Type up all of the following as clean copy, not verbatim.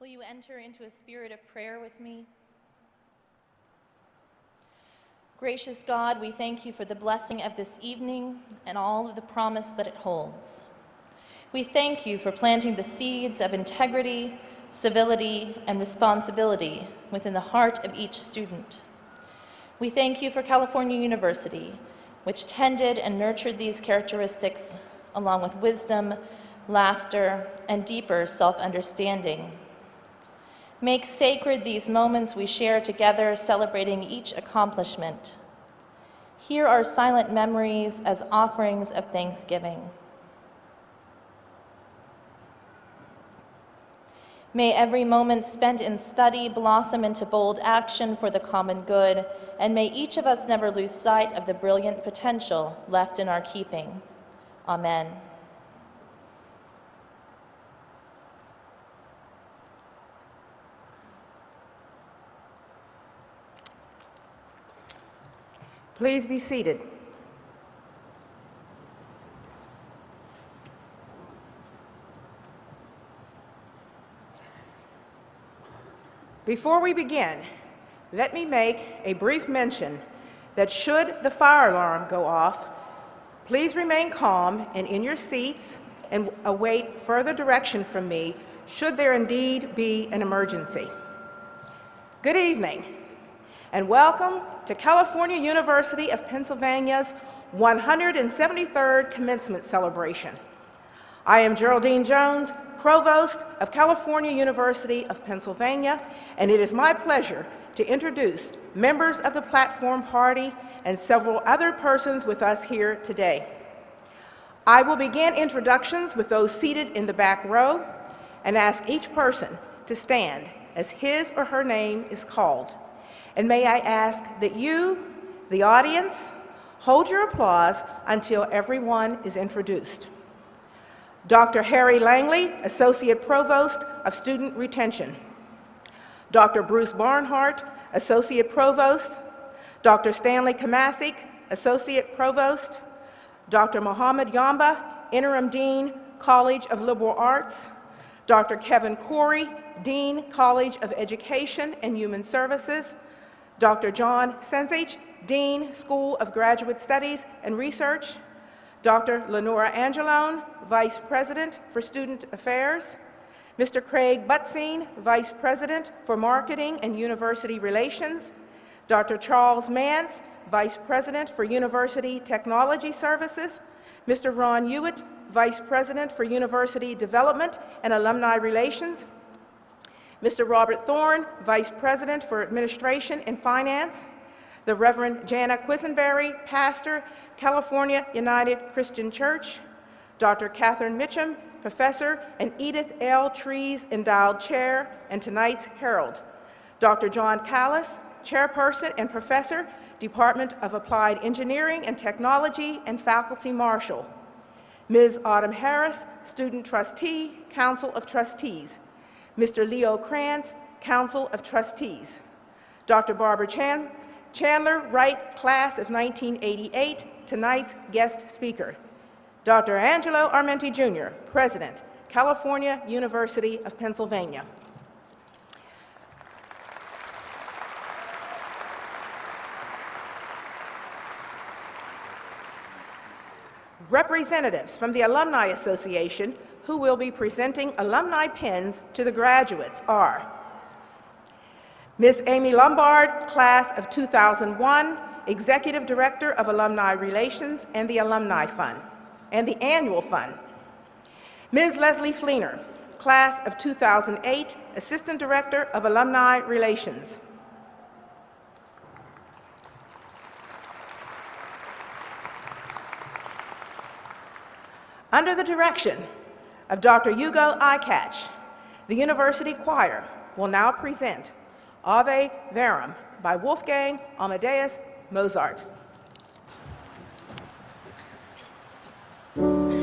Will you enter into a spirit of prayer with me? Gracious God, we thank you for the blessing of this evening and all of the promise that it holds. We thank you for planting the seeds of integrity, civility, and responsibility within the heart of each student. We thank you for California University, which tended and nurtured these characteristics along with wisdom, laughter, and deeper self-understanding. Make sacred these moments we share together, celebrating each accomplishment. Hear our silent memories as offerings of thanksgiving. May every moment spent in study blossom into bold action for the common good, and may each of us never lose sight of the brilliant potential left in our keeping. Amen. Please be seated. Before we begin, let me make a brief mention that should the fire alarm go off, please remain calm and in your seats and await further direction from me should there indeed be an emergency. Good evening, and welcome to California University of Pennsylvania's 173rd Commencement Celebration. I am Geraldine Jones, Provost of California University of Pennsylvania, and it is my pleasure to introduce members of the Platform Party and several other persons with us here today. I will begin introductions with those seated in the back row and ask each person to stand as his or her name is called. And may I ask that you, the audience, Hold your applause until everyone is introduced. Dr. Harry Langley, Associate Provost of Student Retention. Dr. Bruce Barnhart, Associate Provost. Dr. Stanley Kamasic, Associate Provost. Dr. Mohammed Yamba, Interim Dean, College of Liberal Arts. Dr. Kevin Corey, Dean, College of Education and Human Services. Dr. John Senzich, Dean, School of Graduate Studies and Research. Dr. Lenora Angelone, Vice President for Student Affairs. Mr. Craig Butzine, Vice President for Marketing and University Relations. Dr. Charles Mance, Vice President for University Technology Services. Mr. Ron Hewitt, Vice President for University Development and Alumni Relations. Mr. Robert Thorne, Vice President for Administration and Finance. The Reverend Jana Quisenberry, Pastor, California United Christian Church. Dr. Catherine Mitchum, Professor, and Edith L. Trees Endowed Chair, and tonight's Herald. Dr. John Callis, Chairperson and Professor, Department of Applied Engineering and Technology, and Faculty Marshal. Ms. Autumn Harris, Student Trustee, Council of Trustees. Mr. Leo Krantz, Council of Trustees. Dr. Barbara Chandler, Wright, Class of 1988, tonight's guest speaker. Dr. Angelo Armenti Jr., President, California University of Pennsylvania. Representatives from the Alumni Association who will be presenting alumni pins to the graduates are Ms. Amy Lombard, Class of 2001, Executive Director of Alumni Relations and the Alumni Fund, and the Annual Fund. Ms. Leslie Fleener, Class of 2008, Assistant Director of Alumni Relations. Under the direction of Dr. Hugo Icatch, the University Choir will now present Ave Verum by Wolfgang Amadeus Mozart. Maria,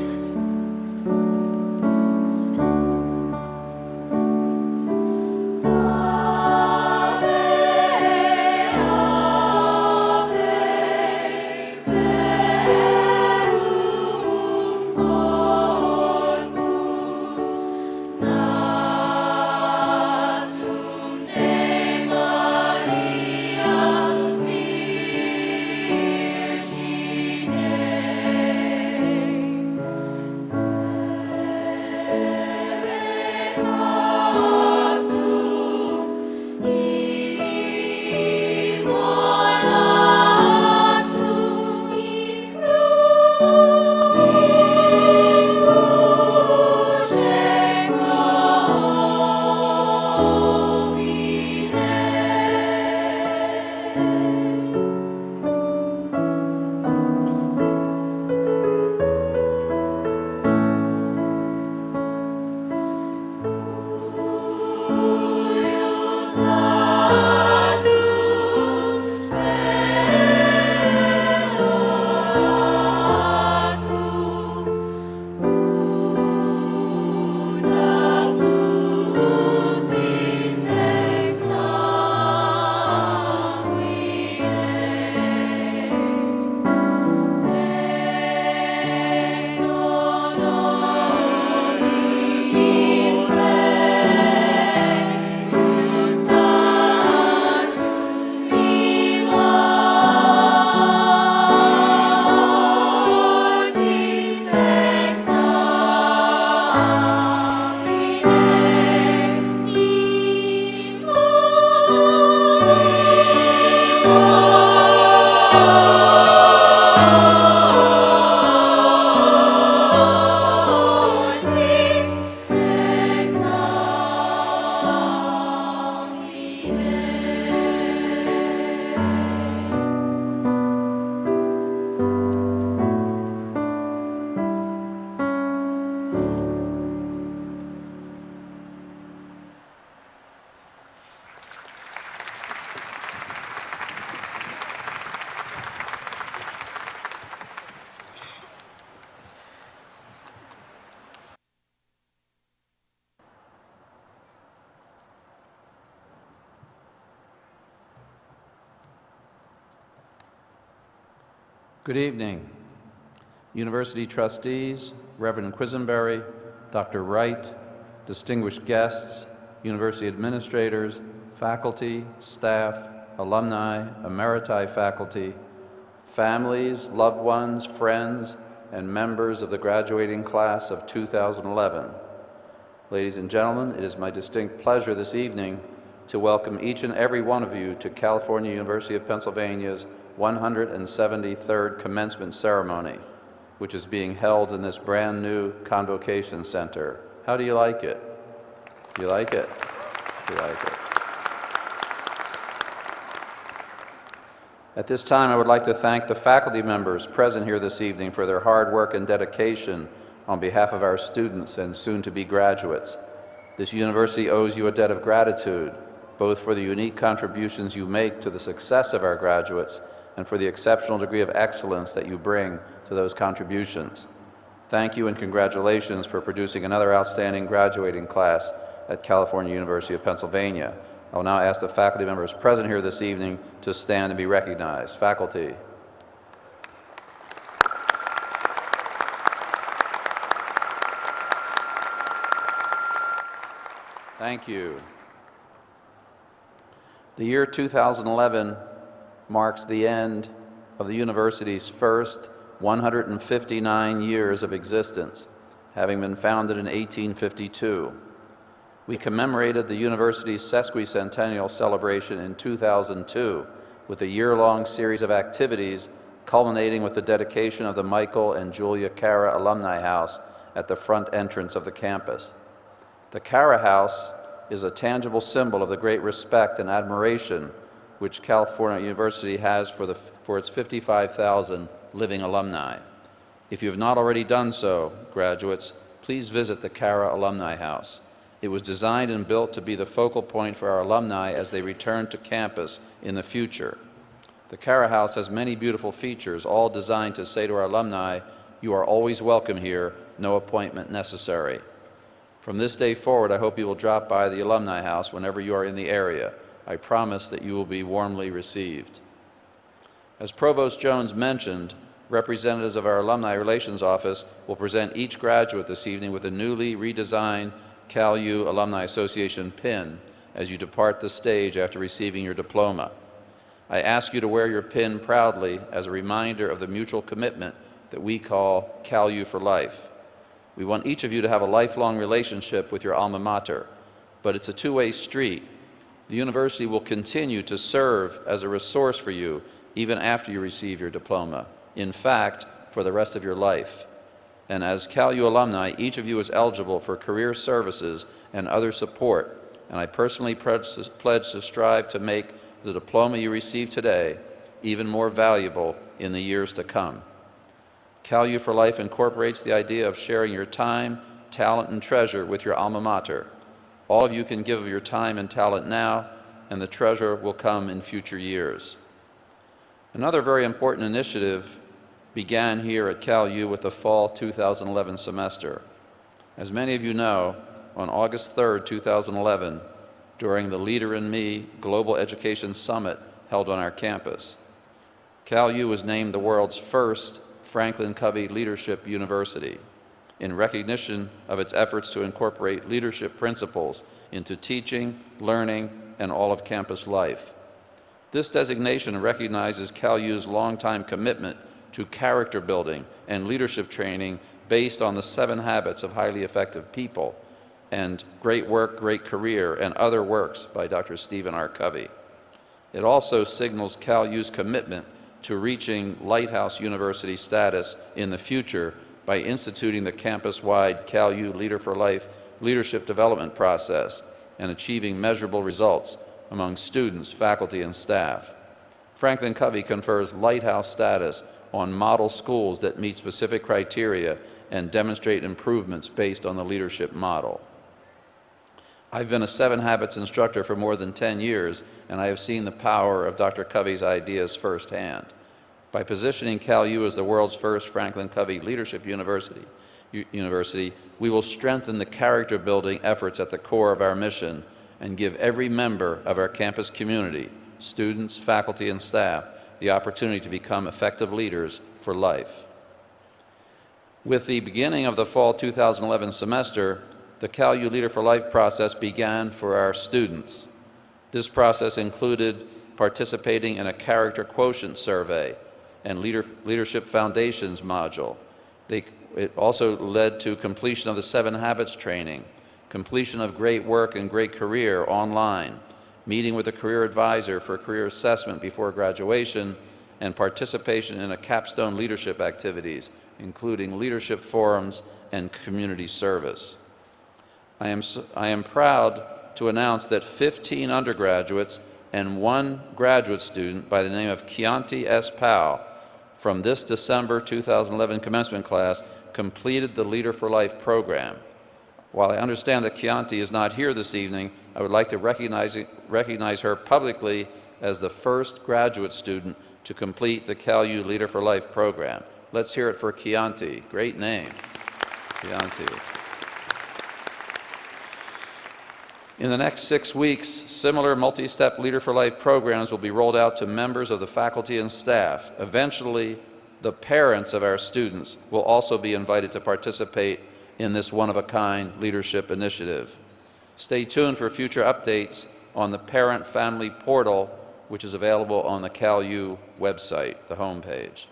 Good evening. University trustees, Reverend Quisenberry, Dr. Wright, distinguished guests, university administrators, faculty, staff, alumni, emeriti faculty, families, loved ones, friends, and members of the graduating class of 2011. Ladies and gentlemen, it is my distinct pleasure this evening to welcome each and every one of you to California University of Pennsylvania's 173rd commencement ceremony, which is being held in this brand new Convocation Center. How do you like it? Do you like it? Do you like it? At this time, I would like to thank the faculty members present here this evening for their hard work and dedication on behalf of our students and soon-to-be graduates. This university owes you a debt of gratitude, both for the unique contributions you make to the success of our graduates and for the exceptional degree of excellence that you bring to those contributions. Thank you and congratulations for producing another outstanding graduating class at California University of Pennsylvania. I will now ask the faculty members present here this evening to stand and be recognized. Faculty. Thank you. The year 2011 marks the end of the university's first 159 years of existence, having been founded in 1852. We commemorated the university's sesquicentennial celebration in 2002 with a year-long series of activities culminating with the dedication of the Michael and Julia Cara Alumni House at the front entrance of the campus. The Cara House is a tangible symbol of the great respect and admiration which California University has for its 55,000 living alumni. If you have not already done so, graduates, please visit the Cara Alumni House. It was designed and built to be the focal point for our alumni as they return to campus in the future. The Cara House has many beautiful features, all designed to say to our alumni, you are always welcome here, no appointment necessary. From this day forward, I hope you will drop by the Alumni House whenever you are in the area. I promise that you will be warmly received. As Provost Jones mentioned, representatives of our Alumni Relations Office will present each graduate this evening with a newly redesigned Cal U Alumni Association pin as you depart the stage after receiving your diploma. I ask you to wear your pin proudly as a reminder of the mutual commitment that we call Cal U for Life. We want each of you to have a lifelong relationship with your alma mater, but it's a two-way street. The university will continue to serve as a resource for you even after you receive your diploma. In fact, for the rest of your life. And as Cal U alumni, each of you is eligible for career services and other support, and I personally pledge to strive to make the diploma you receive today even more valuable in the years to come. Cal U for Life incorporates the idea of sharing your time, talent, and treasure with your alma mater. All of you can give of your time and talent now, and the treasure will come in future years. Another very important initiative began here at Cal U with the fall 2011 semester. As many of you know, on August 3rd, 2011, during the Leader in Me Global Education Summit held on our campus, Cal U was named the world's first Franklin Covey Leadership University in recognition of its efforts to incorporate leadership principles into teaching, learning, and all of campus life. This designation recognizes Cal U's longtime commitment to character building and leadership training based on the 7 habits of highly effective people and Great Work, Great Career, and other works by Dr. Stephen R. Covey. It also signals Cal U's commitment to reaching Lighthouse University status in the future by instituting the campus-wide Cal U Leader for Life leadership development process and achieving measurable results among students, faculty, and staff. Franklin Covey confers Lighthouse status on model schools that meet specific criteria and demonstrate improvements based on the leadership model. I've been a 7 Habits instructor for more than 10 years, and I have seen the power of Dr. Covey's ideas firsthand. By positioning Cal U as the world's first Franklin Covey Leadership University, we will strengthen the character building efforts at the core of our mission and give every member of our campus community, students, faculty, and staff, the opportunity to become effective leaders for life. With the beginning of the fall 2011 semester, the Cal U Leader for Life process began for our students. This process included participating in a character quotient survey and leadership foundations module. It also led to completion of the 7 Habits training, completion of Great Work and Great Career online, meeting with a career advisor for career assessment before graduation, and participation in a capstone leadership activities, including leadership forums and community service. I am proud to announce that 15 undergraduates and 1 graduate student by the name of Chianti S. Powell from this December 2011 commencement class completed the Leader for Life program. While I understand that Chianti is not here this evening, I would like to recognize her publicly as the first graduate student to complete the Cal U Leader for Life program. Let's hear it for Chianti. Great name, Chianti. In the next 6 weeks, similar multi-step Leader for Life programs will be rolled out to members of the faculty and staff. Eventually, the parents of our students will also be invited to participate in this one-of-a-kind leadership initiative. Stay tuned for future updates on the Parent Family Portal, which is available on the Cal U website, the homepage.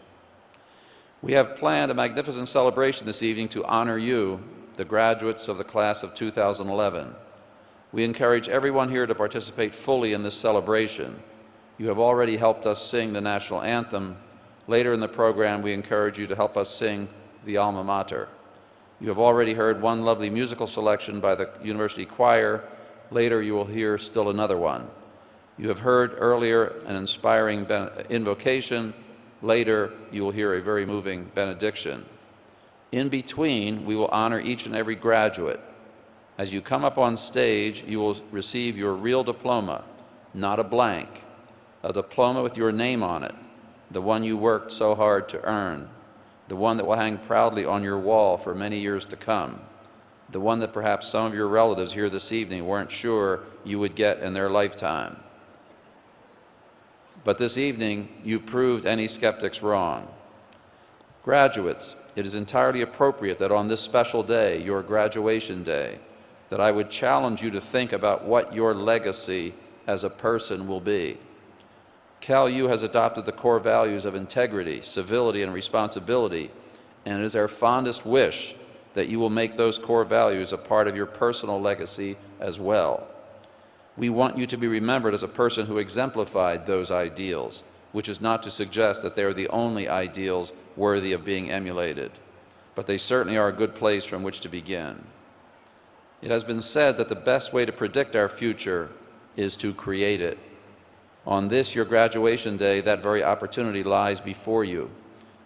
We have planned a magnificent celebration this evening to honor you, the graduates of the class of 2011. We encourage everyone here to participate fully in this celebration. You have already helped us sing the national anthem. Later in the program, we encourage you to help us sing the alma mater. You have already heard one lovely musical selection by the University Choir. Later, you will hear still another one. You have heard earlier an inspiring invocation. Later, you will hear a very moving benediction. In between, we will honor each and every graduate. As you come up on stage, you will receive your real diploma, not a blank, a diploma with your name on it, the one you worked so hard to earn, the one that will hang proudly on your wall for many years to come, the one that perhaps some of your relatives here this evening weren't sure you would get in their lifetime. But this evening, you proved any skeptics wrong. Graduates, it is entirely appropriate that on this special day, your graduation day, that I would challenge you to think about what your legacy as a person will be. Cal U has adopted the core values of integrity, civility, and responsibility, and it is our fondest wish that you will make those core values a part of your personal legacy as well. We want you to be remembered as a person who exemplified those ideals, which is not to suggest that they are the only ideals worthy of being emulated, but they certainly are a good place from which to begin. It has been said that the best way to predict our future is to create it. On this, your graduation day, that very opportunity lies before you.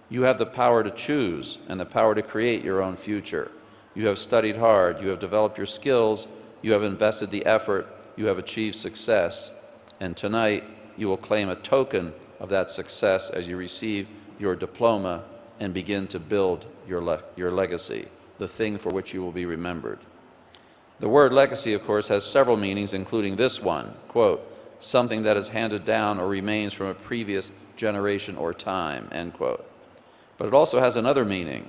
You have the power to choose and the power to create your own future. You have studied hard, you have developed your skills, you have invested the effort, you have achieved success, and tonight you will claim a token of that success as you receive your diploma and begin to build your legacy, the thing for which you will be remembered. The word legacy, of course, has several meanings, including this one, quote, something that is handed down or remains from a previous generation or time, end quote. But it also has another meaning.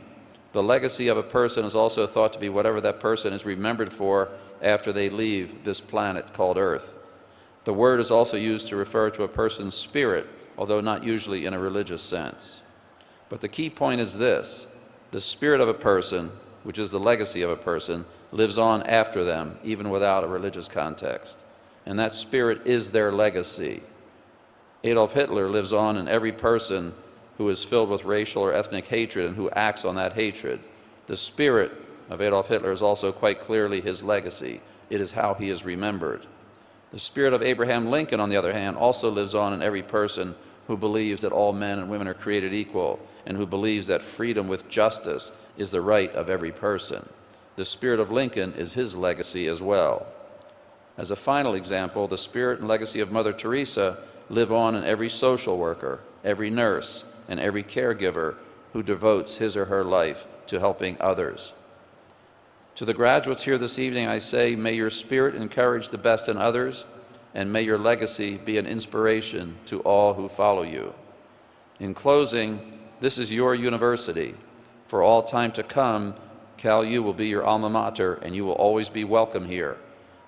The legacy of a person is also thought to be whatever that person is remembered for after they leave this planet called Earth. The word is also used to refer to a person's spirit, although not usually in a religious sense. But the key point is this: the spirit of a person, which is the legacy of a person, lives on after them, even without a religious context. And that spirit is their legacy. Adolf Hitler lives on in every person who is filled with racial or ethnic hatred and who acts on that hatred. The spirit of Adolf Hitler is also quite clearly his legacy. It is how he is remembered. The spirit of Abraham Lincoln, on the other hand, also lives on in every person who believes that all men and women are created equal and who believes that freedom with justice is the right of every person. The spirit of Lincoln is his legacy as well. As a final example, the spirit and legacy of Mother Teresa live on in every social worker, every nurse, and every caregiver who devotes his or her life to helping others. To the graduates here this evening, I say, may your spirit encourage the best in others, and may your legacy be an inspiration to all who follow you. In closing, this is your university. For all time to come, Cal U will be your alma mater, and you will always be welcome here.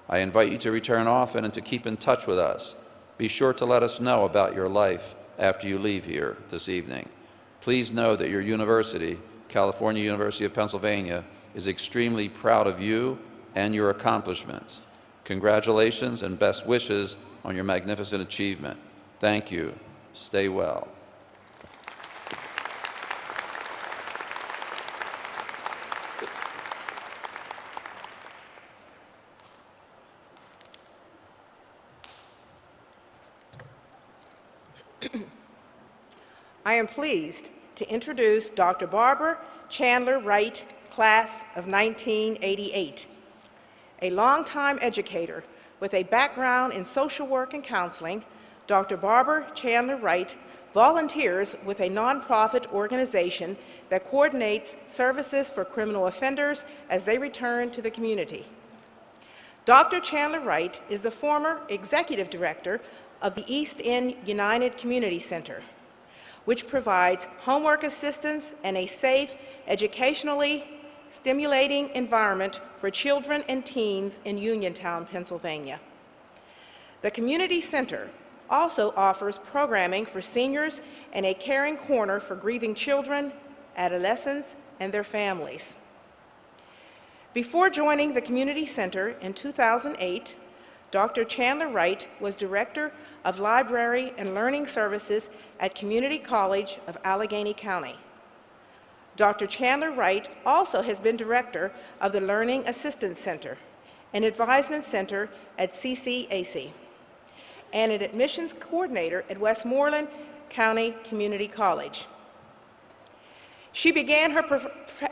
I invite you to return often and to keep in touch with us. Be sure to let us know about your life after you leave here this evening. Please know that your university, California University of Pennsylvania, is extremely proud of you and your accomplishments. Congratulations and best wishes on your magnificent achievement. Thank you. Stay well. I am pleased to introduce Dr. Barbara Chandler Wright, class of 1988. A longtime educator with a background in social work and counseling, Dr. Barbara Chandler Wright volunteers with a nonprofit organization that coordinates services for criminal offenders as they return to the community. Dr. Chandler Wright is the former executive director of the East End United Community Center, which provides homework assistance and a safe, educationally stimulating environment for children and teens in Uniontown, Pennsylvania. The community center also offers programming for seniors and a caring corner for grieving children, adolescents, and their families. Before joining the community center in 2008, Dr. Chandler Wright was Director of Library and Learning Services at Community College of Allegheny County. Dr. Chandler Wright also has been Director of the Learning Assistance Center, an advisement center at CCAC, and an admissions coordinator at Westmoreland County Community College. She began her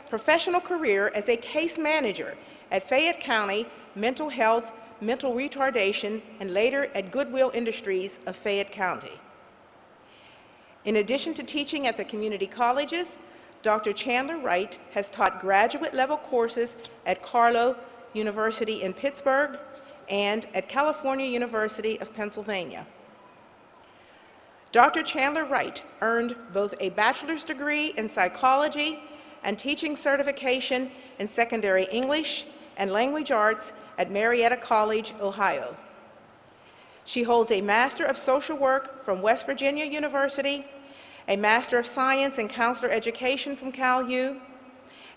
professional career as a case manager at Fayette County Mental Health, Mental Retardation, and later at Goodwill Industries of Fayette County. In addition to teaching at the community colleges, Dr. Chandler Wright has taught graduate-level courses at Carlow University in Pittsburgh and at California University of Pennsylvania. Dr. Chandler Wright earned both a bachelor's degree in psychology and teaching certification in secondary English and language arts at Marietta College, Ohio. She holds a Master of Social Work from West Virginia University, a Master of Science in Counselor Education from Cal U,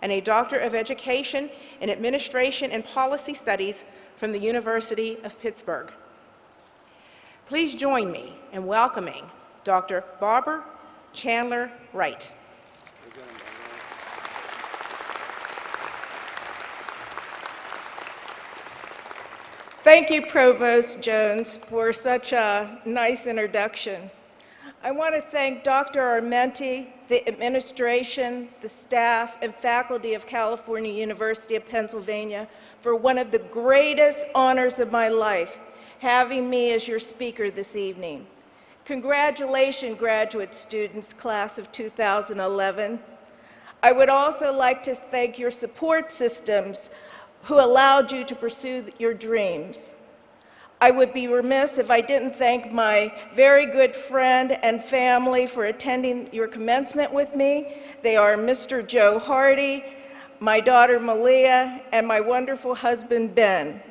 and a Doctor of Education in Administration and Policy Studies from the University of Pittsburgh. Please join me in welcoming Dr. Barbara Chandler Wright. Thank you, Provost Jones, for such a nice introduction. I want to thank Dr. Armenti, the administration, the staff, and faculty of California University of Pennsylvania for one of the greatest honors of my life, having me as your speaker this evening. Congratulations, graduate students, class of 2011. I would also like to thank your support systems who allowed you to pursue your dreams. I would be remiss if I didn't thank my very good friend and family for attending your commencement with me. They are Mr. Joe Hardy, my daughter Malia, and my wonderful husband Ben.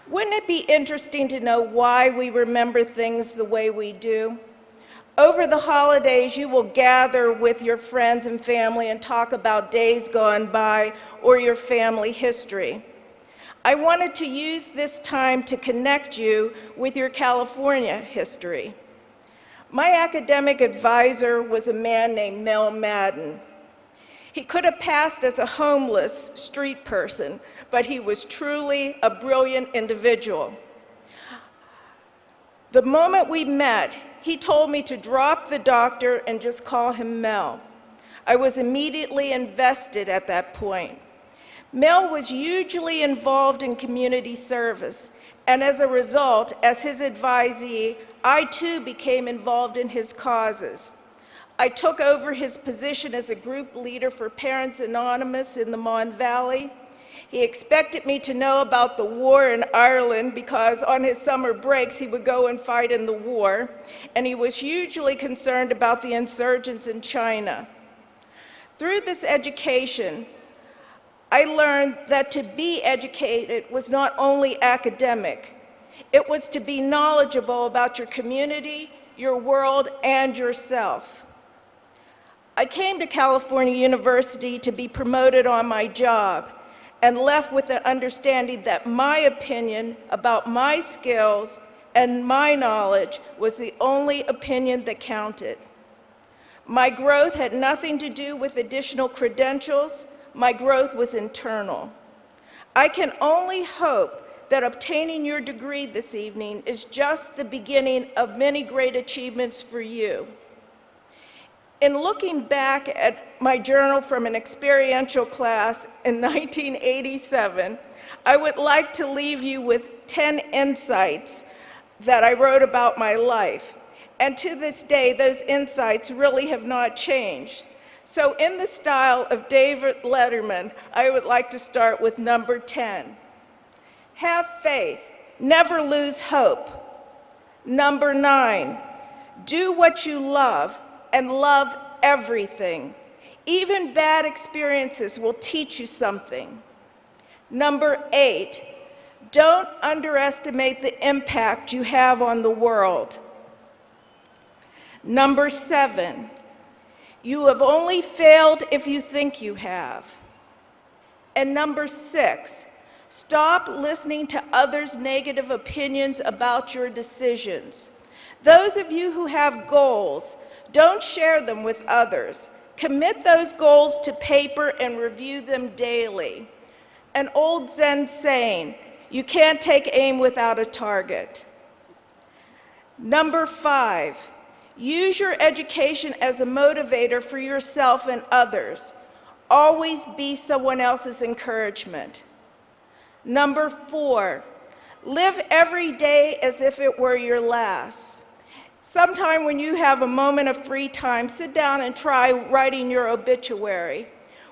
Wouldn't it be interesting to know why we remember things the way we do? Over the holidays, you will gather with your friends and family and talk about days gone by or your family history. I wanted to use this time to connect you with your California history. My academic advisor was a man named Mel Madden. He could have passed as a homeless street person, but he was truly a brilliant individual. The moment we met, he told me to drop the doctor and just call him Mel. I was immediately invested at that point. Mel was hugely involved in community service, and as a result, as his advisee, I too became involved in his causes. I took over his position as a group leader for Parents Anonymous in the Mon Valley. He expected me to know about the war in Ireland because on his summer breaks he would go and fight in the war, and he was hugely concerned about the insurgents in China. Through this education, I learned that to be educated was not only academic, it was to be knowledgeable about your community, your world, and yourself. I came to California University to be promoted on my job and left with the understanding that my opinion about my skills and my knowledge was the only opinion that counted. My growth had nothing to do with additional credentials. My growth was internal. I can only hope that obtaining your degree this evening is just the beginning of many great achievements for you. In looking back at my journal from an experiential class in 1987, I would like to leave you with 10 insights that I wrote about my life. And to this day, those insights really have not changed. So in the style of David Letterman, I would like to start with number 10. Have faith, never lose hope. Number 9, do what you love and love everything. Even bad experiences will teach you something. Number 8, don't underestimate the impact you have on the world. Number 7, you have only failed if you think you have. And number 6, stop listening to others' negative opinions about your decisions. Those of you who have goals, don't share them with others. Commit those goals to paper and review them daily. An old Zen saying, you can't take aim without a target. Number 5, use your education as a motivator for yourself and others. Always be someone else's encouragement. Number 4, live every day as if it were your last. Sometime when you have a moment of free time, sit down and try writing your obituary.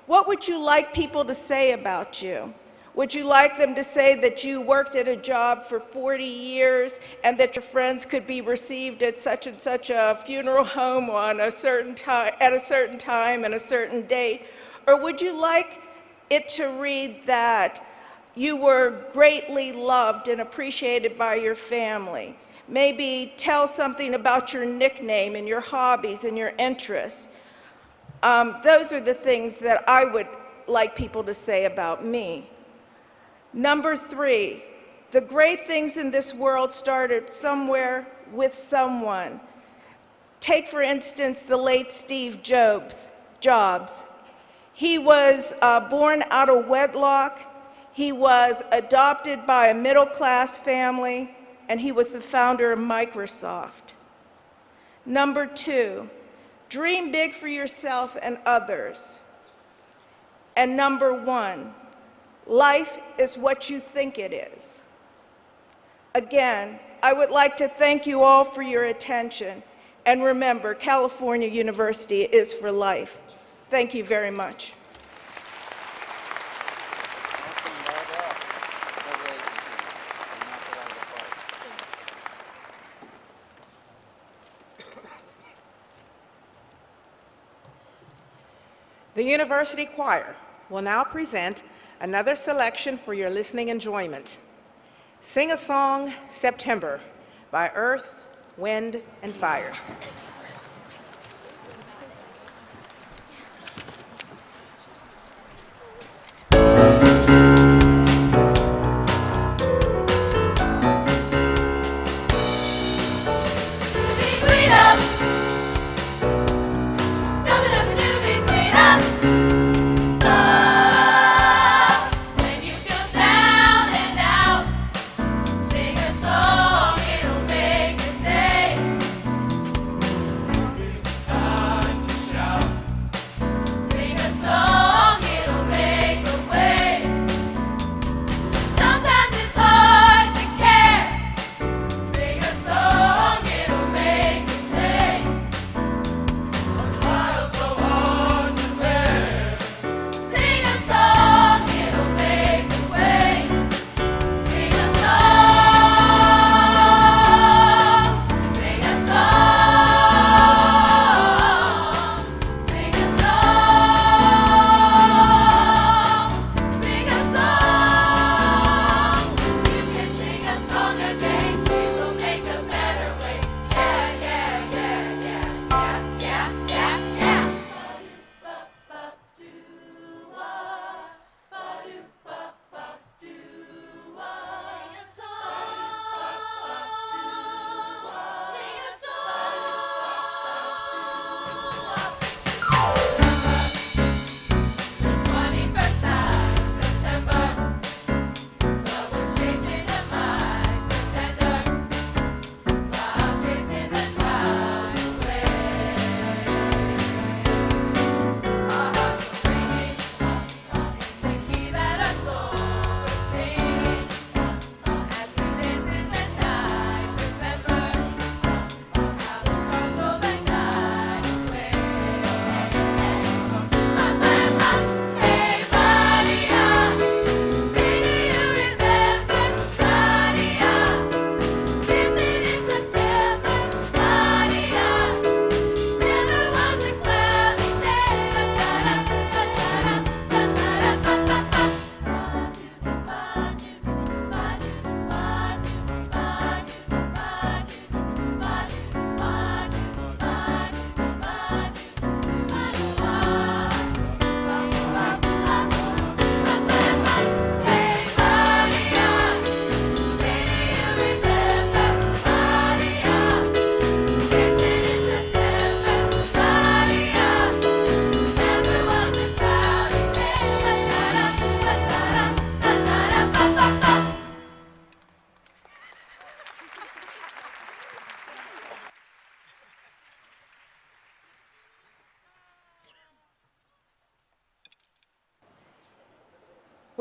What would you like people to say about you? Would you like them to say that you worked at a job for 40 years and that your friends could be received at such and such a funeral home on a certain time, at a certain time and a certain date? Or would you like it to read that you were greatly loved and appreciated by your family? Maybe tell something about your nickname and your hobbies and your interests. Those are the things that I would like people to say about me. Number 3, the great things in this world started somewhere with someone. Take, for instance, the late Steve Jobs. He was born out of wedlock. He was adopted by a middle-class family, and he was the founder of Microsoft. Number 2, dream big for yourself and others. And number 1, life is what you think it is. Again, I would like to thank you all for your attention. And remember, California University is for life. Thank you very much. The University Choir will now present another selection for your listening enjoyment. Sing a Song, September, by Earth, Wind, and Fire.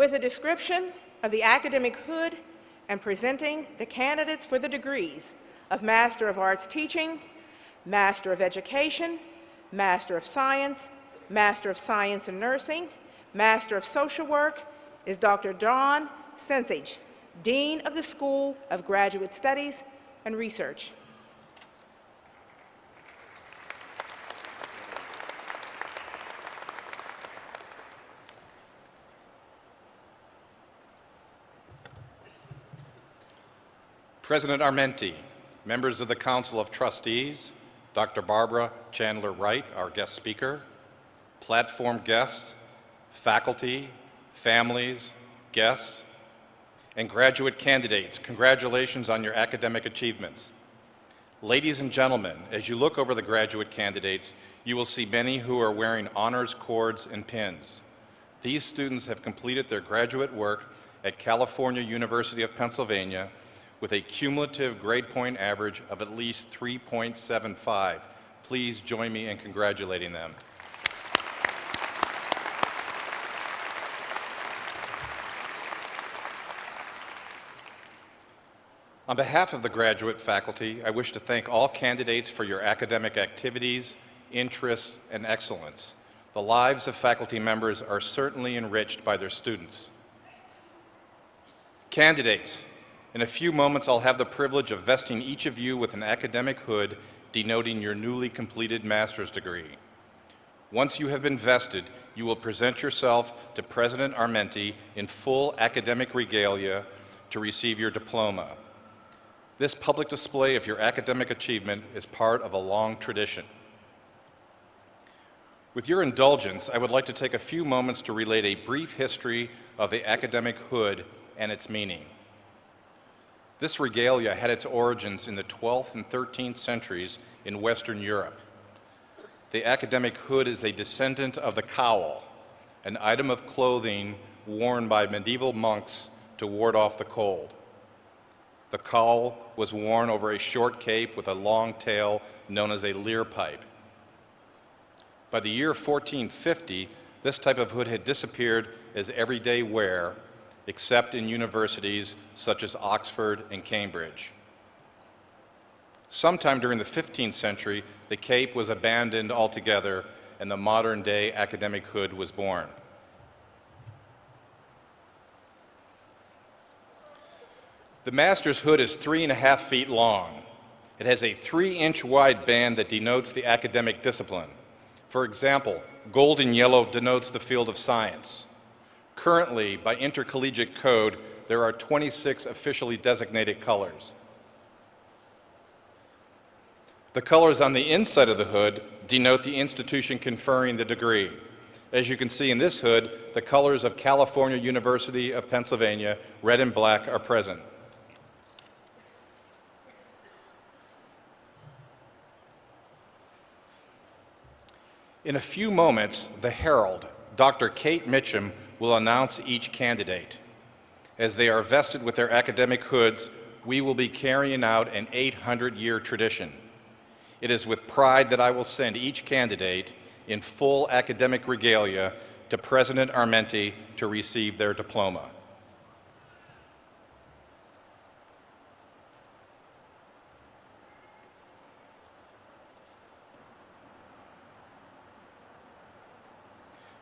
with a description of the academic hood and presenting the candidates for the degrees of Master of Arts Teaching, Master of Education, Master of Science, Master of Science in Nursing, Master of Social Work is Dr. Dawn Sensage, Dean of the School of Graduate Studies and Research. President Armenti, members of the Council of Trustees, Dr. Barbara Chandler Wright, our guest speaker, platform guests, faculty, families, guests, and graduate candidates, congratulations on your academic achievements. Ladies and gentlemen, as you look over the graduate candidates, you will see many who are wearing honors cords and pins. These students have completed their graduate work at California University of Pennsylvania with a cumulative grade point average of at least 3.75. Please join me in congratulating them. On behalf of the graduate faculty, I wish to thank all candidates for your academic activities, interests, and excellence. The lives of faculty members are certainly enriched by their students. Candidates, in a few moments I'll have the privilege of vesting each of you with an academic hood denoting your newly completed master's degree. Once you have been vested, you will present yourself to President Armenti in full academic regalia to receive your diploma. This public display of your academic achievement is part of a long tradition. With your indulgence, I would like to take a few moments to relate a brief history of the academic hood and its meaning. This regalia had its origins in the 12th and 13th centuries in Western Europe. The academic hood is a descendant of the cowl, an item of clothing worn by medieval monks to ward off the cold. The cowl was worn over a short cape with a long tail known as a leer pipe. By the year 1450, this type of hood had disappeared as everyday wear, except in universities such as Oxford and Cambridge. Sometime during the 15th century, the cape was abandoned altogether and the modern-day academic hood was born. The master's hood is 3.5 feet long. It has a 3-inch wide band that denotes the academic discipline. For example, gold and yellow denotes the field of science. Currently, by intercollegiate code, there are 26 officially designated colors. The colors on the inside of the hood denote the institution conferring the degree. As you can see in this hood, the colors of California University of Pennsylvania, red and black, are present. In a few moments, the herald, Dr. Kate Mitchum, will announce each candidate. As they are vested with their academic hoods, we will be carrying out an 800-year tradition. It is with pride that I will send each candidate in full academic regalia to President Armenti to receive their diploma.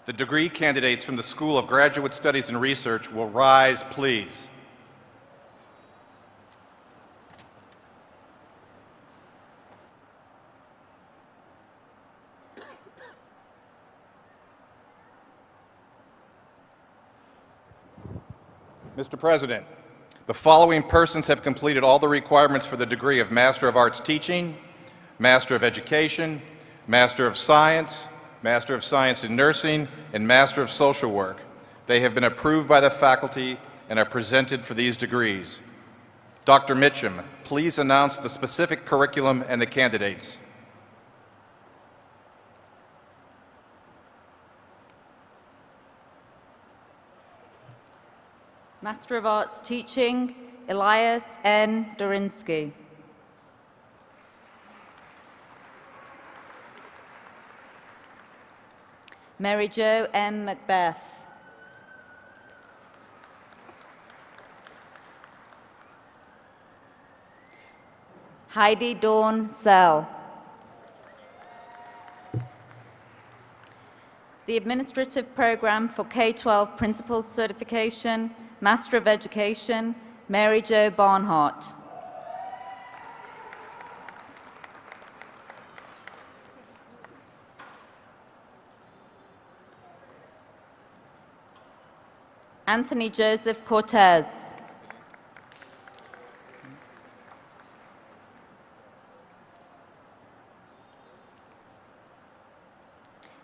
The degree candidates from the School of Graduate Studies and Research will rise, please. Mr. President, the following persons have completed all the requirements for the degree of Master of Arts Teaching, Master of Education, Master of Science, Master of Science in Nursing, and Master of Social Work. They have been approved by the faculty and are presented for these degrees. Dr. Mitchum, please announce the specific curriculum and the candidates. Master of Arts Teaching, Elias N. Dorinsky. Mary Jo M. Macbeth. Heidi Dawn Sell. The Administrative Program for K-12 Principals Certification, Master of Education, Mary Jo Barnhart. Anthony Joseph Cortez.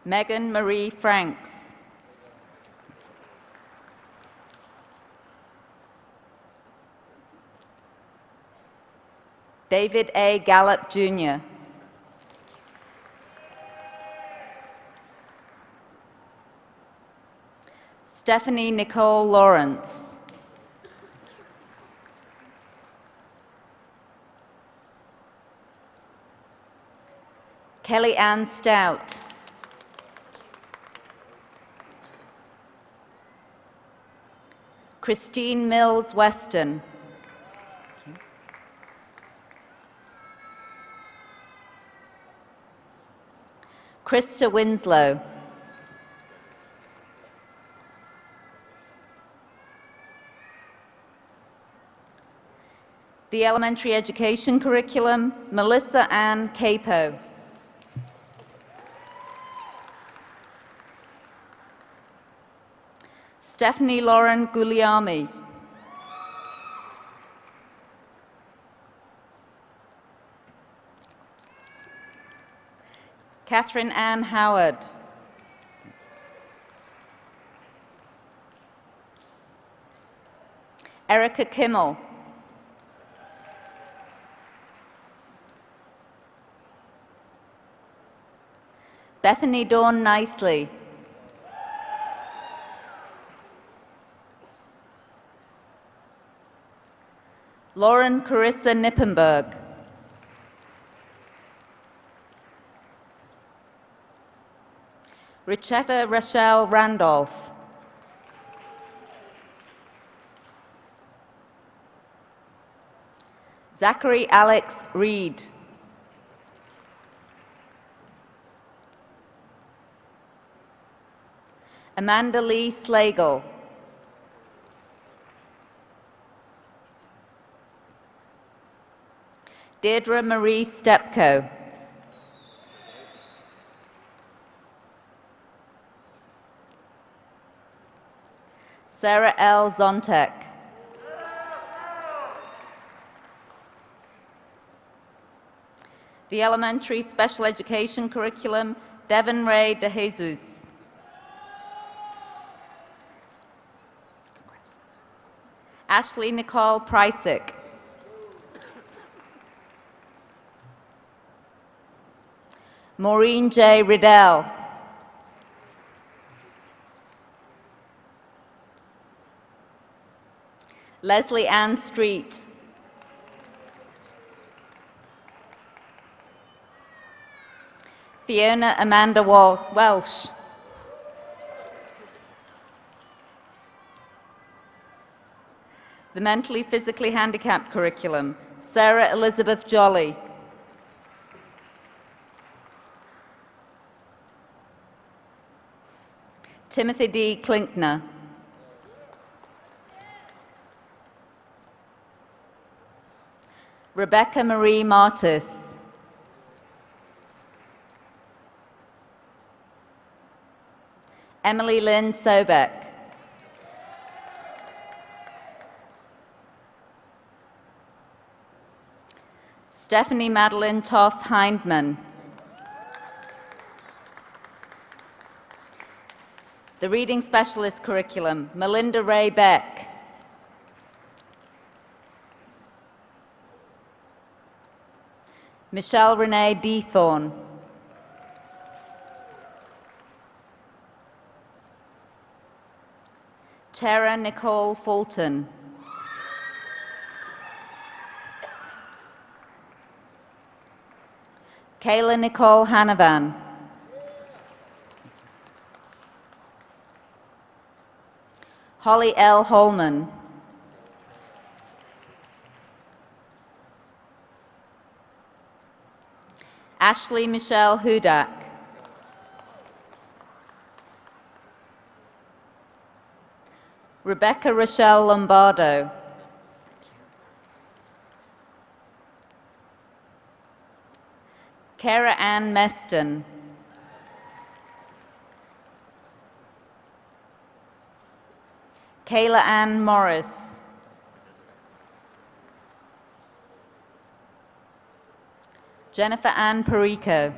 Megan Marie Franks. David A. Gallup, Jr. Stephanie Nicole Lawrence. Kelly Ann Stout. Christine Mills Weston. Krista Winslow. The Elementary Education Curriculum, Melissa Ann Capo. Stephanie Lauren Guglielmi. Catherine Ann Howard. Erica Kimmel. Bethany Dawn Nicely. Lauren Carissa Nippenberg. Richetta Rochelle Randolph. Zachary Alex Reed. Amanda Lee Slagle. Deirdre Marie Stepko. Sarah L. Zontek. The Elementary Special Education Curriculum, Devon Ray De Jesus. Ashley Nicole Prysick. Maureen J. Riddell. Leslie Ann Street. Fiona Amanda Welsh. The Mentally Physically Handicapped Curriculum, Sarah Elizabeth Jolly. Timothy D. Klinkner. Rebecca Marie Martis. Emily Lynn Sobeck. Stephanie Madeline Toth Hindman. The Reading Specialist Curriculum, Melinda Ray Beck. Michelle Renee Dethorne. Tara Nicole Fulton. Kayla Nicole Hanavan. Holly L. Holman. Ashley Michelle Hudak. Rebecca Rochelle Lombardo. Kara Ann Meston. Kayla Ann Morris. Jennifer Ann Perico.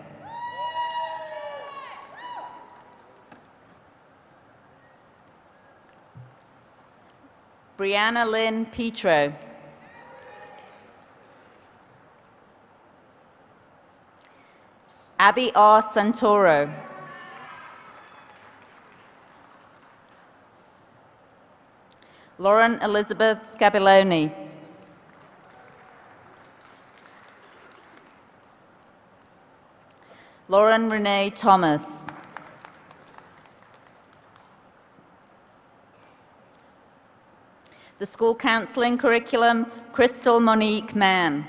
Brianna Lynn Petro. Abby R. Santoro. Lauren Elizabeth Scabiloni. Lauren Renee Thomas. The School Counseling Curriculum, Crystal Monique Mann.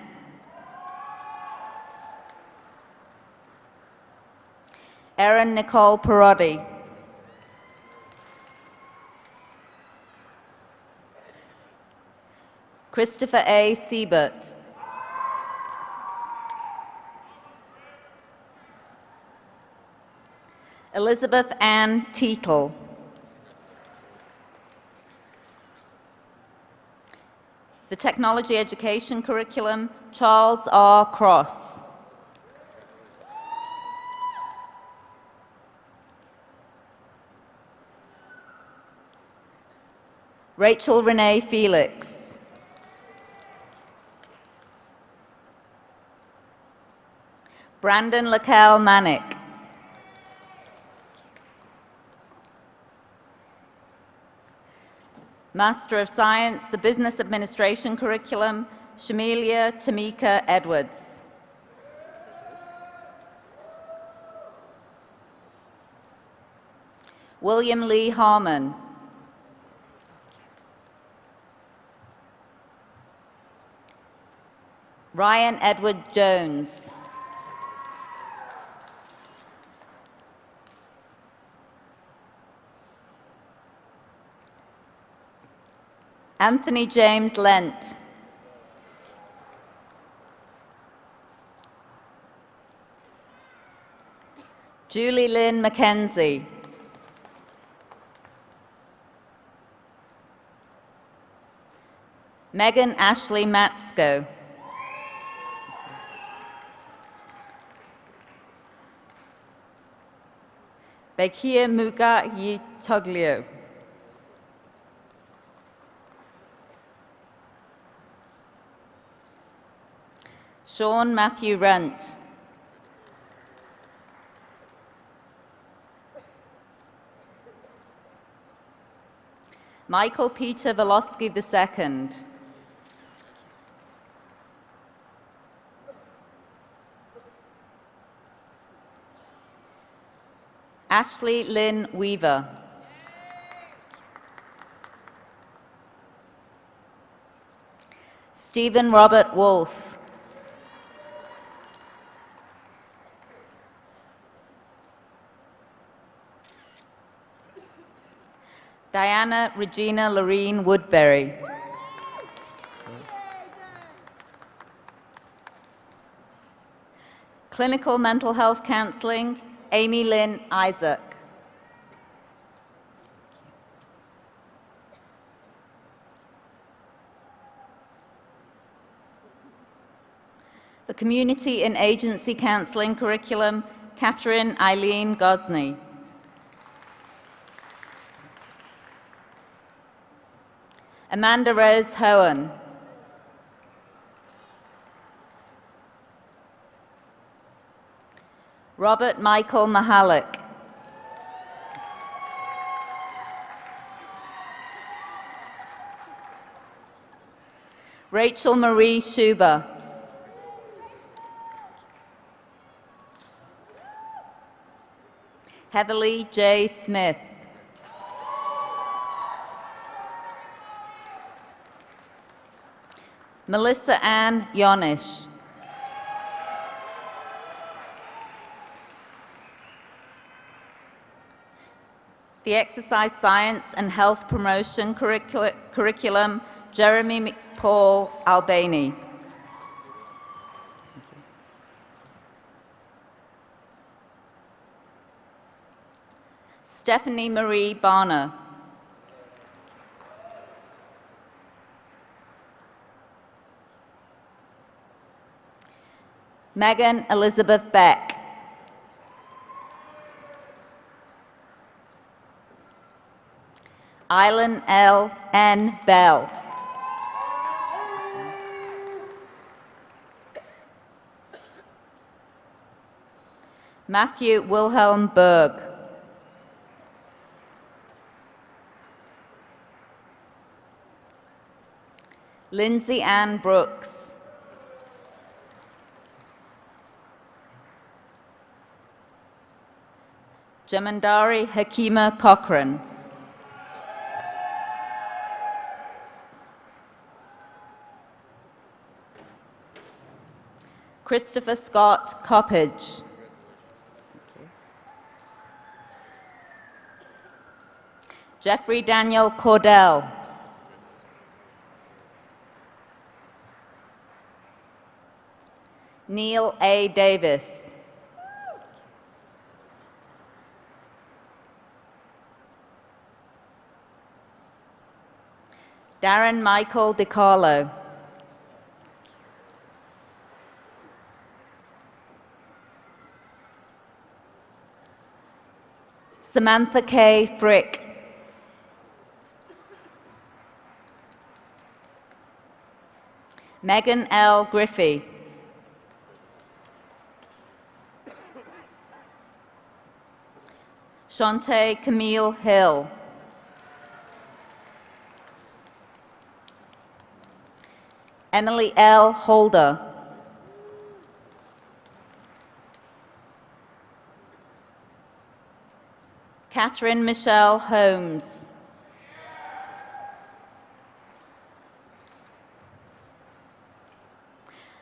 Erin Nicole Perotti. Christopher A. Siebert. Elizabeth Ann Teetle. The Technology Education Curriculum, Charles R. Cross. Rachel Renee Felix. Brandon Laquel Manick. Master of Science, the Business Administration Curriculum, Shamelia Tamika Edwards. William Lee Harmon. Ryan Edward Jones. Anthony James Lent. Julie Lynn McKenzie. Megan Ashley Matsko. Bekia Muga Yitoglio. Sean Matthew Runt. Michael Peter Volosky II. Ashley Lynn Weaver. Stephen Robert Wolfe. Diana Regina Lorene Woodbury. Clinical Mental Health Counseling, Amy Lynn Isaac. The Community and Agency Counseling Curriculum, Catherine Eileen Gosney. Amanda Rose Hohen. Robert Michael Mahalik. Rachel Marie Schuber. Heatherly J. Smith. Melissa Ann Yonish. the Exercise Science and Health Promotion Curriculum, Jeremy Paul Albany. Stephanie Marie Barner. Megan Elizabeth Beck. Islan L. N. Bell. Matthew Wilhelm Berg. Lindsay Ann Brooks. Jamandari Hakima Cochran. Christopher Scott Coppage. Jeffrey Daniel Cordell. Neil A. Davis. Darren Michael DiCarlo. Samantha K. Frick. Megan L. Griffey. Shantae Camille Hill. Emily L. Holder. Catherine Michelle Holmes.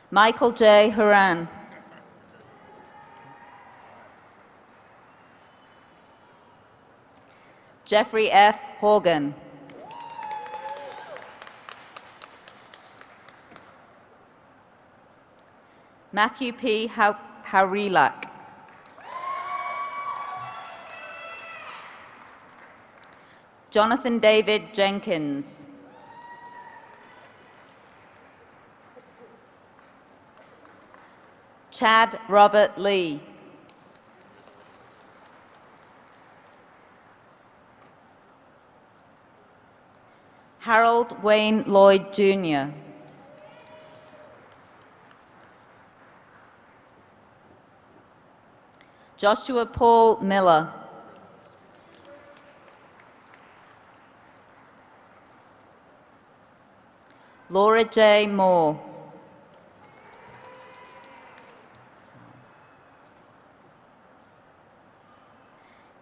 Michael J. Horan. Jeffrey F. Horgan. Matthew P. Haurilak. Jonathan David Jenkins. Chad Robert Lee. Harold Wayne Lloyd Jr. Joshua Paul Miller. Laura J. Moore.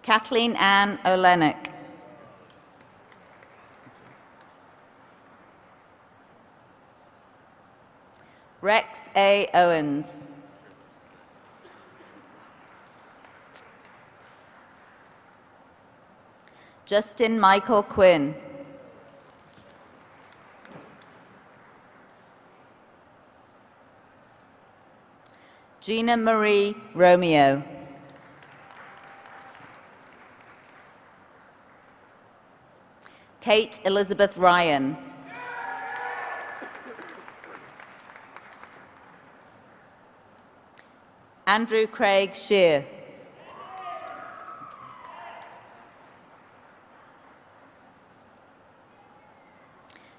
Kathleen Ann Olenek. Rex A. Owens. Justin Michael Quinn. Gina Marie Romeo. Kate Elizabeth Ryan. Andrew Craig Shear.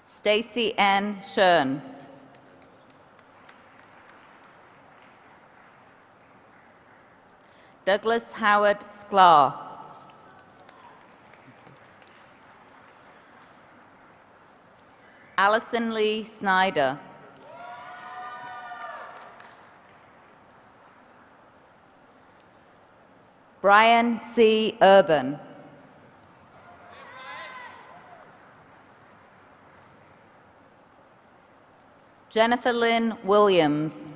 Stacy N. Shern. Douglas Howard Sklar. Allison Lee Snyder. Brian C. Urban. Jennifer Lynn Williams.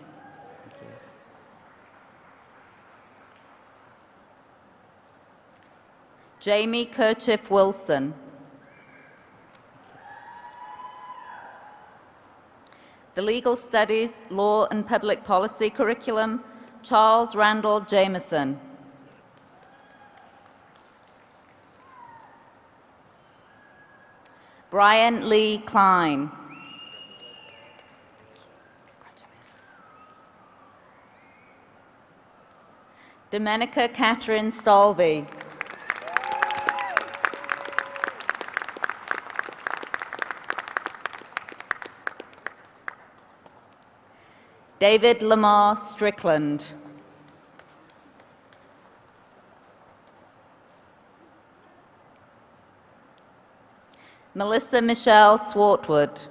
Jamie Kerchief Wilson. The Legal Studies, Law and Public Policy curriculum, Charles Randall Jameson. Brian Lee Klein. Domenica Catherine Stalvey. David Lamar Strickland. Melissa Michelle Swartwood.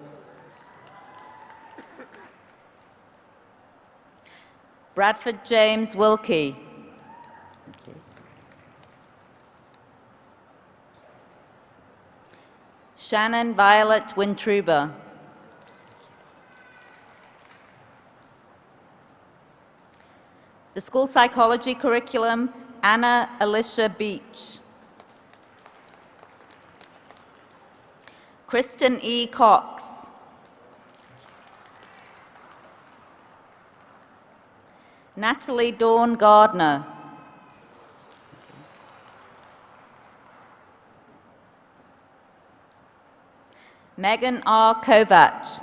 Bradford James Wilkie. Shannon Violet Wintruba. The school psychology curriculum, Anna Alicia Beach. Kristen E. Cox. Natalie Dawn Gardner. Megan R. Kovac.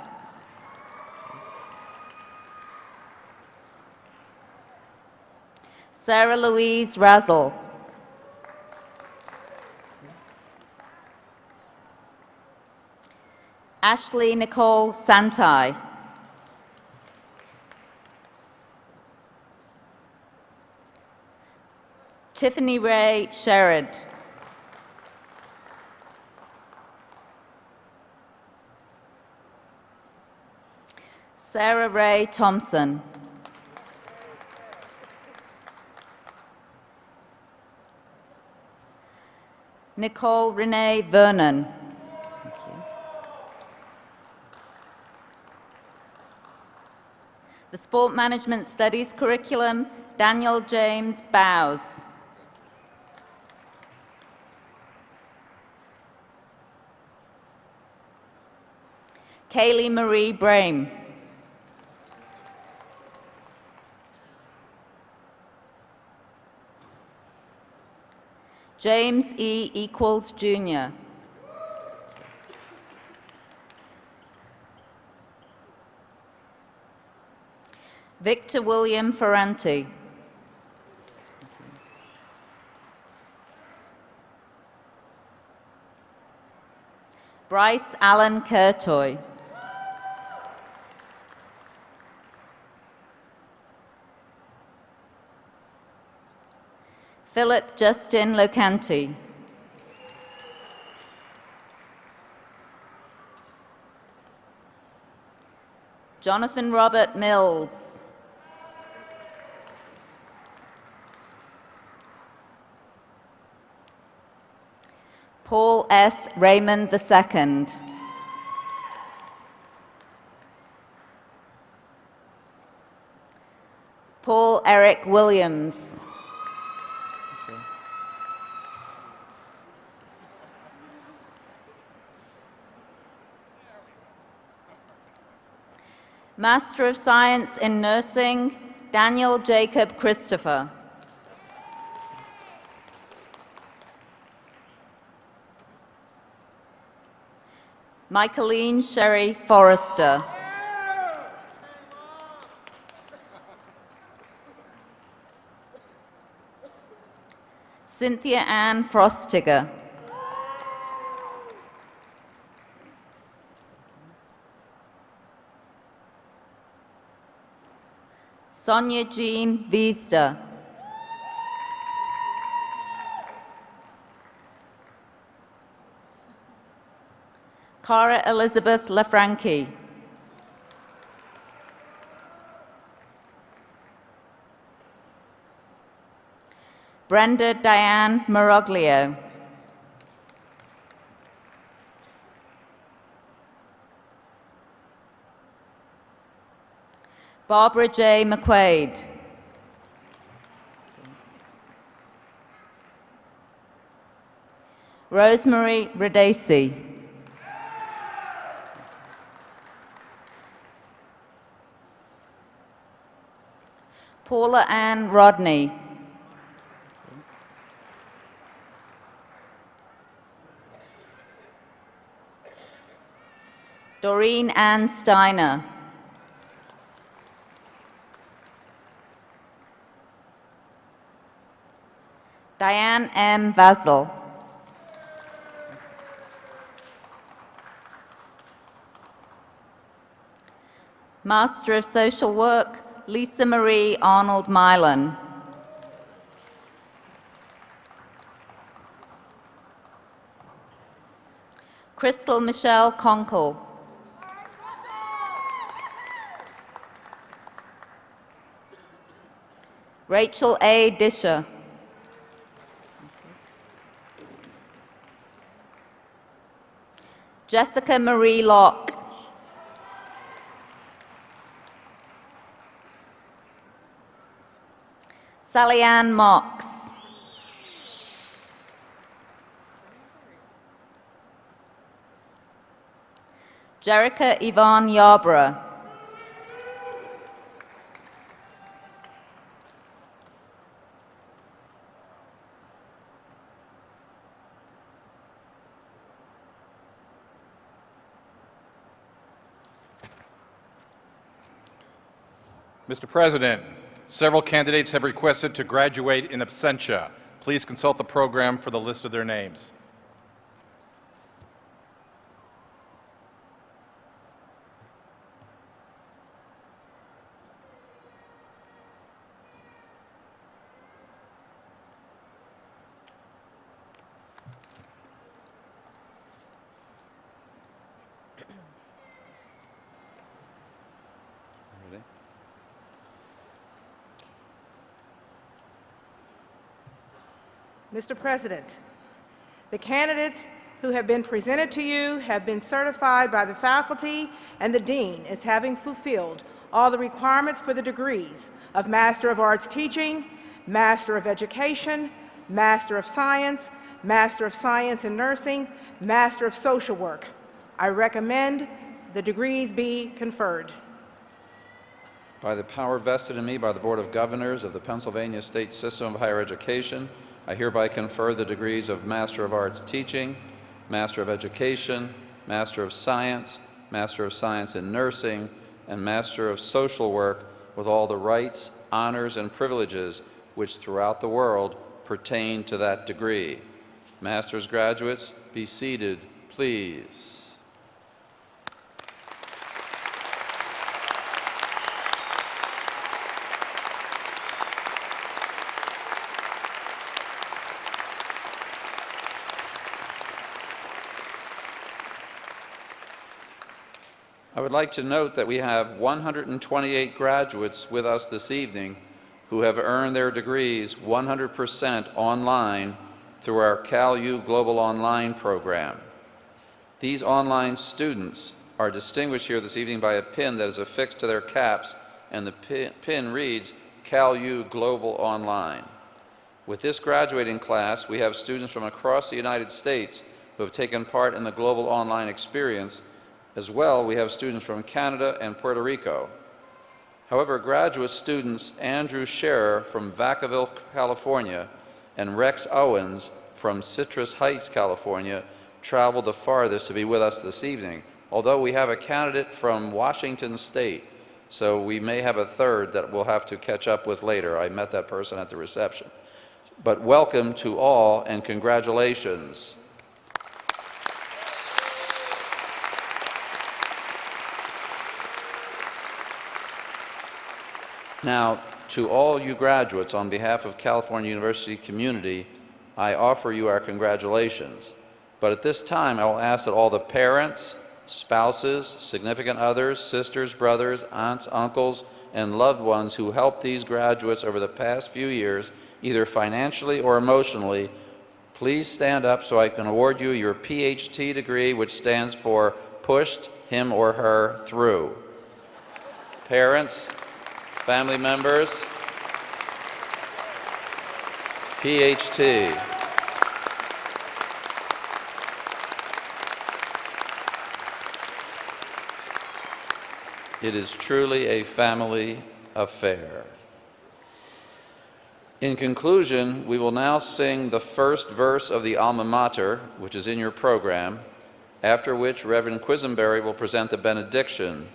Sarah Louise Razzle. Ashley Nicole Santai. Tiffany Ray Sherrod. Sarah Ray Thompson. Nicole Renee Vernon. Thank you. The Sport Management Studies curriculum, Daniel James Bowes. Kaylee Marie Brame. James E. Equals Jr. Victor William Ferranti. Bryce Allen Curtoy. Philip Justin Locanti. Jonathan Robert Mills. Paul S. Raymond II. Paul Eric Williams. Master of Science in Nursing, Daniel Jacob Christopher. Michaeline Sherry Forrester. Cynthia Ann Frostiger. Sonia Jean Wiesder. Cara Elizabeth Lafranchi. Brenda Diane Maroglio. Barbara J. McQuaid. Rosemary Radesi. Paula Ann Rodney. Doreen Ann Steiner. Diane M. Vazel. Master of Social Work, Lisa Marie Arnold Milan. Crystal Michelle Conkle. Rachel A. Disher. Jessica Marie Locke. Sally Ann Mox. Jerica Yvonne Yarborough. Mr. President, several candidates have requested to graduate in absentia. Please consult the program for the list of their names. Mr. President, the candidates who have been presented to you have been certified by the faculty and the dean as having fulfilled all the requirements for the degrees of Master of Arts Teaching, Master of Education, Master of Science in Nursing, Master of Social Work. I recommend the degrees be conferred. By the power vested in me by the Board of Governors of the Pennsylvania State System of Higher Education, I hereby confer the degrees of Master of Arts Teaching, Master of Education, Master of Science in Nursing, and Master of Social Work with all the rights, honors, and privileges which throughout the world pertain to that degree. Master's graduates, be seated, please. I would like to note that we have 128 graduates with us this evening who have earned their degrees 100% online through our CalU Global Online program. These online students are distinguished here this evening by a pin that is affixed to their caps, and the pin reads CalU Global Online. With this graduating class, we have students from across the United States who have taken part in the Global Online experience. As well, we have students from Canada and Puerto Rico. However, graduate students Andrew Scherer from Vacaville, California, and Rex Owens from Citrus Heights, California, traveled the farthest to be with us this evening, although we have a candidate from Washington State, so we may have a third that we'll have to catch up with later. I met that person at the reception. But welcome to all, and congratulations. Now, to all you graduates, on behalf of California University community, I offer you our congratulations. But at this time, I will ask that all the parents, spouses, significant others, sisters, brothers, aunts, uncles, and loved ones who helped these graduates over the past few years, either financially or emotionally, please stand up so I can award you your PhD degree, which stands for Pushed Him or Her Through. Parents, family members, PhD. It is truly a family affair. In conclusion, we will now sing the first verse of the Alma Mater, which is in your program, after which Reverend Quisenberry will present the benediction.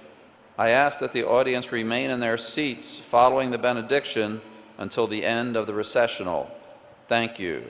I ask that the audience remain in their seats following the benediction until the end of the recessional. Thank you.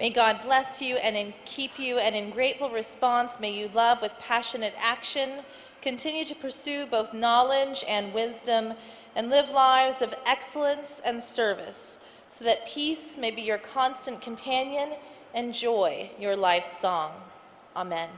May God bless you and keep you, and in grateful response, may you love with passionate action, continue to pursue both knowledge and wisdom, and live lives of excellence and service, so that peace may be your constant companion and joy your life's song. Amen.